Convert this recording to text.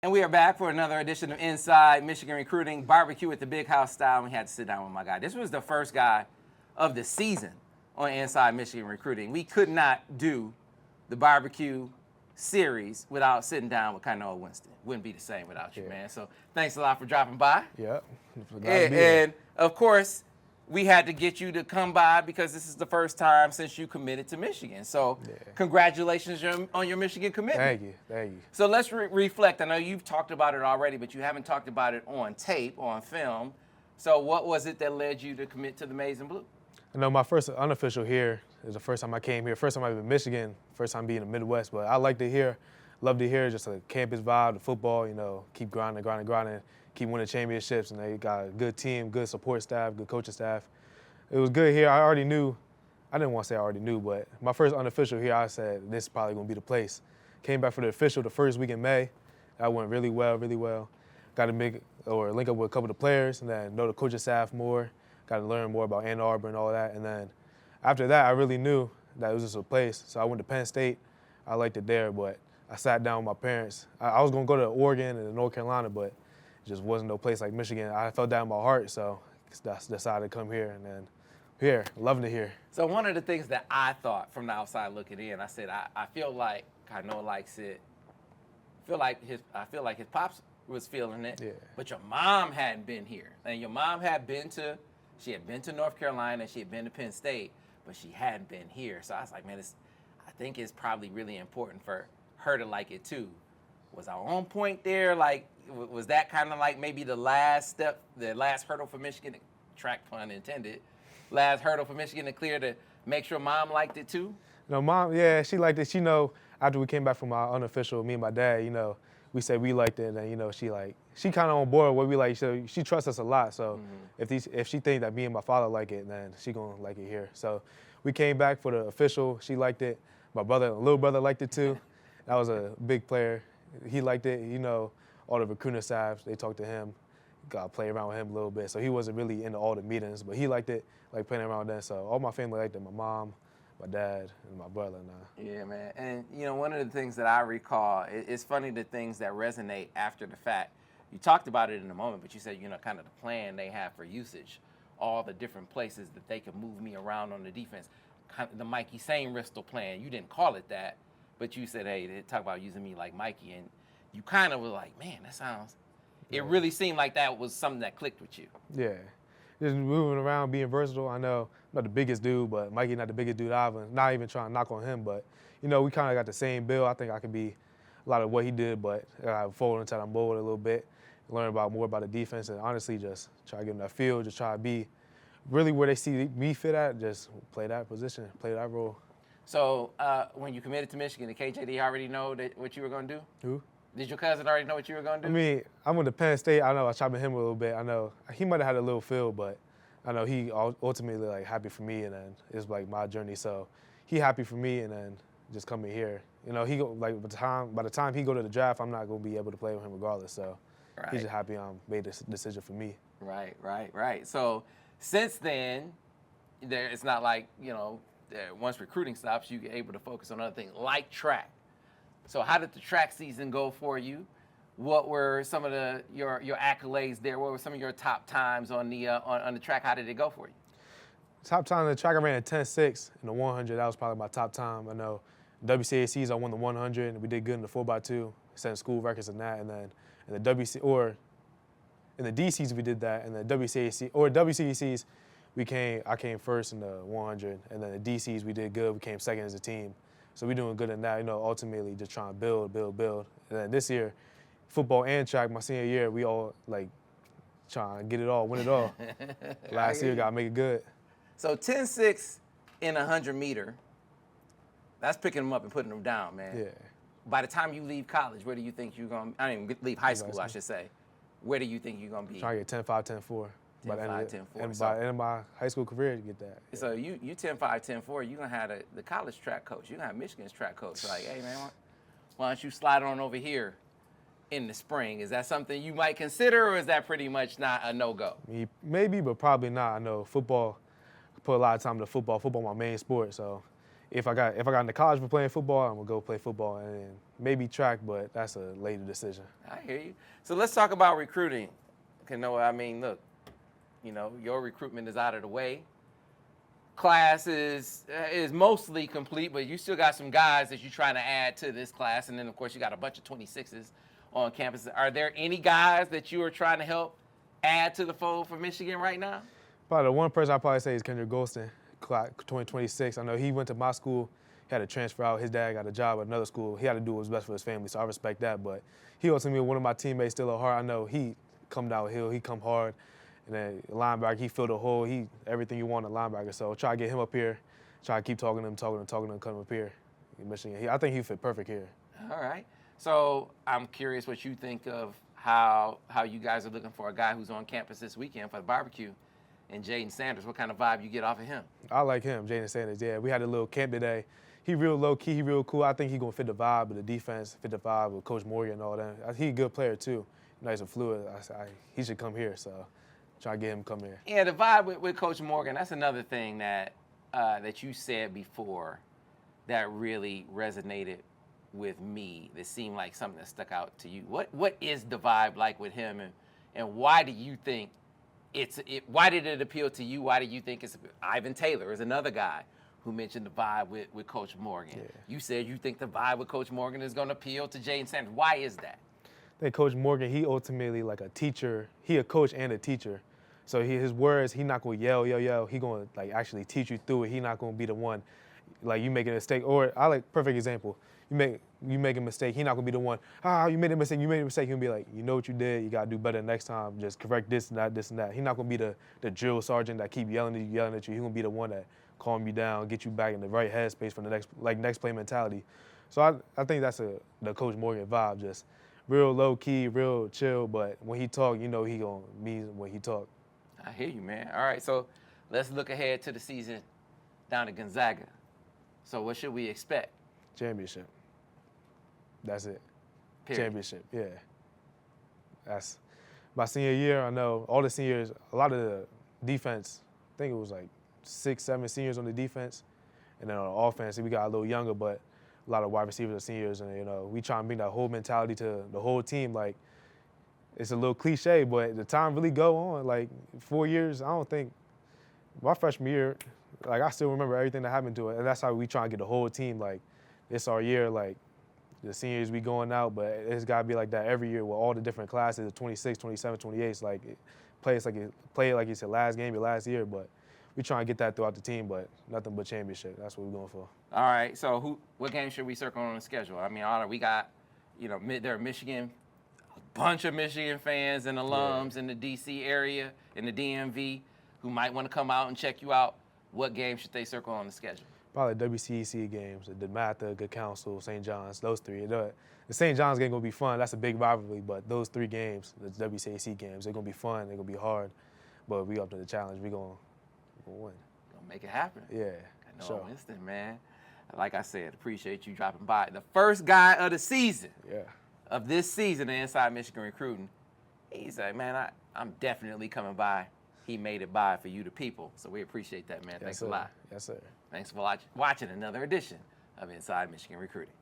And we are back for another edition of Inside Michigan Recruiting, barbecue at the Big House style. We had to sit down with my guy. This was the first guy of the season on Inside Michigan Recruiting. We could not do the barbecue series without sitting down with Kainoa Winston. Wouldn't be the same without you, man. So thanks a lot for dropping by. Yep. And of course, we had to get you to come by because this is the first time since you committed to Michigan. So congratulations on your Michigan commitment. Thank you. So let's reflect. I know you've talked about it already, but you haven't talked about it on tape, on film. So what was it that led you to commit to the Maize and Blue? I know my first unofficial here is the first time I came here. First time I've been in Michigan, first time being in the Midwest. But I liked it here. Loved it here, just a campus vibe, the football, keep grinding, keep winning championships. And they got a good team, good support staff, good coaching staff. It was good here. I didn't want to say I already knew, but my first unofficial here, I said, this is probably going to be the place. Came back for the official the first week in May. That went really well. Got to link up with a couple of the players and then know the coaching staff more. Got to learn more about Ann Arbor and all that. And then after that, I really knew that it was just a place. So I went to Penn State. I liked it there, but I sat down with my parents. I was going to go to Oregon and North Carolina, but it just wasn't no place like Michigan. I felt that in my heart, so I decided to come here. And then here, loving it here. So one of the things that I thought from the outside looking in, I said, I feel like Kainoa likes it. I feel like his pops was feeling it. Yeah. But your mom hadn't been here. And your mom had been to North Carolina, she had been to Penn State, but she hadn't been here. So I was like, man, I think it's probably really important for her to like it too. Was I on point there? Like, was that kind of like maybe the last step, the last hurdle for Michigan, track pun intended, last hurdle for Michigan to clear to make sure mom liked it too? Mom, yeah, she liked it. She after we came back from our unofficial, me and my dad, we said we liked it, and she kind of on board with what we like. So she trusts us a lot. So if she think that me and my father like it, then she gonna like it here. So we came back for the official. She liked it. My little brother liked it too. That was a big player. He liked it. All the recruiting staff, they talked to him. Got to play around with him a little bit. So he wasn't really into all the meetings, but he liked it, like playing around with them. So all my family liked it. My mom, my dad, and my brother now. Yeah, man. And, one of the things that I recall, it's funny the things that resonate after the fact. You talked about it in a moment, but you said, kind of the plan they have for usage, all the different places that they could move me around on the defense. Kind of the Mikey Sainristil plan. You didn't call it that, but you said, hey, they talk about using me like Mikey. And you kind of were like, man, that sounds, it really seemed like that was something that clicked with you. Yeah. Just moving around, being versatile. I know I'm not the biggest dude, but Mikey not the biggest dude either. Not even trying to knock on him, but, we kind of got the same build. I think I could be a lot of what he did, but I got to fold into that mold a little bit, learn more about the defense, and honestly just try to get in that field, just try to be really where they see me fit at, just play that position, play that role. So when you committed to Michigan, did KJD already know what you were going to do? Who? Did your cousin already know what you were going to do? I mean, I went to Penn State. I know I chopped at him a little bit. I know he might have had a little feel, but I know he ultimately happy for me, and then it's like my journey. So he happy for me, and then just coming here. He go by the time he go to the draft, I'm not gonna be able to play with him regardless. So he's just happy I made this decision for me. Right. So since then, it's not like once recruiting stops, you get able to focus on other things like track. So how did the track season go for you? What were some of your accolades there? What were some of your top times on the track? How did it go for you? Top time on the track, I ran a 10.6 in the 100. That was probably my top time. I know WCACs, I won the 100, and we did good in the 4x2, setting school records in that. And then in the in the DCs we did that, and the WCACs I came first in the 100, and then the DCs we did good. We came second as a team. So we're doing good in that, ultimately just trying to build. And then this year, football and track, my senior year, we all trying to get it all, win it all. Last year, got to make it good. So 10.6 in 100 meter, that's picking them up and putting them down, man. Yeah. By the time you leave college, where do you think you're going to, leave high school, I should say. Where do you think you're going to be? Trying to get 10.5, 10.4. 10.5, 10.4. And by the end of my high school career to get that. Yeah. So you 10.5, 10.4, you're going to have the college track coach. You're going to have Michigan's track coach. Like, hey, man, why don't you slide on over here in the spring? Is that something you might consider, or is that pretty much not a no-go? Maybe, but probably not. I know football, put a lot of time into football. Football my main sport, so, if I got into college for playing football, I'm gonna go play football and then maybe track, but that's a later decision. I hear you. So let's talk about recruiting. Kainoa, I mean, look, your recruitment is out of the way. Class is mostly complete, but you still got some guys that you're trying to add to this class, and then of course you got a bunch of 26s on campus. Are there any guys that you are trying to help add to the fold for Michigan right now? Probably the one person I'd probably say is Kendrick Golston, 2026. I know he went to my school. He had to transfer out. His dad got a job at another school. He had to do what was best for his family, so I respect that. But he ultimately one of my teammates still at heart. I know he come downhill. He come hard. And then linebacker, he filled a hole. He everything you want in a linebacker. So try to get him up here. Try to keep talking to him, come up here in Michigan. I think he fit perfect here. All right. So I'm curious what you think of how you guys are looking for a guy who's on campus this weekend for the barbecue, and Jaden Sanders. What kind of vibe you get off of him? I like him, Jaden Sanders. Yeah, we had a little camp today. He real low key. He real cool. I think he gonna fit the vibe of the defense, fit the vibe with Coach Morgan and all that. He a good player too. Nice and fluid. He should come here. So try to get him to come here. Yeah, the vibe with Coach Morgan. That's another thing that you said before that really resonated with me. That seemed like something that stuck out to you. What is the vibe like with him, and why do you think why did it appeal to you? Why do you think it's Ivan Taylor is another guy who mentioned the vibe with Coach Morgan. Yeah. You said you think the vibe with Coach Morgan is going to appeal to Jaden Sanders. Why is that? I think Coach Morgan, he ultimately like a teacher. He a coach and a teacher. So his words, he not going to yell. He going to like actually teach you through it. He not going to be the one, like you make a mistake. Or I like, perfect example. You make a mistake. He not going to be the one, you made a mistake. He'll be like, you know what you did. You got to do better next time. Just correct this and that, this and that. He not going to be the drill sergeant that keep yelling at you. He going to be the one that calm you down, get you back in the right headspace for the next play mentality. So I think that's the Coach Morgan vibe, just real low key, real chill. But when he talk, you know he gonna mean when he talk. I hear you, man. All right, so let's look ahead to the season down at Gonzaga. So what should we expect? Championship. That's it. Period. Championship. Yeah. That's my senior year. I know all the seniors. A lot of the defense. I think it was like 6, 7 seniors on the defense, and then on the offense, we got a little younger, but a lot of wide receivers are seniors, and we try and bring that whole mentality to the whole team. Like, it's a little cliche, but the time really go on. Like 4 years, I don't think my freshman year, like I still remember everything that happened to it, and that's how we try and get the whole team. Like, it's our year. Like, the seniors we going out, but it's got to be like that every year with all the different classes, the 26, 27, 28. Like, play it like it's your last game, your last year, but we try and get that throughout the team, but nothing but championship. That's what we're going for. All right. So what game should we circle on the schedule? I mean, we got, there are a bunch of Michigan fans and alums in the D.C. area, in the DMV, who might want to come out and check you out. What game should they circle on the schedule? Probably WCEC games, the DeMatha, Good Counsel, St. John's, those three. The St. John's game going to be fun. That's a big rivalry, but those 3 games, the WCAC games, they're going to be fun. They're going to be hard, but we up to the challenge. We're going to win. Gonna make it happen. Yeah. Kainoa Winston, man. Like I said, appreciate you dropping by. The first guy of the season. Yeah. Of this season of Inside Michigan Recruiting. He's like, man, I'm definitely coming by. He made it by for you, the people. So we appreciate that, man. Yes, Thanks sir. a lot. Yes, sir. Thanks for watching another edition of Inside Michigan Recruiting.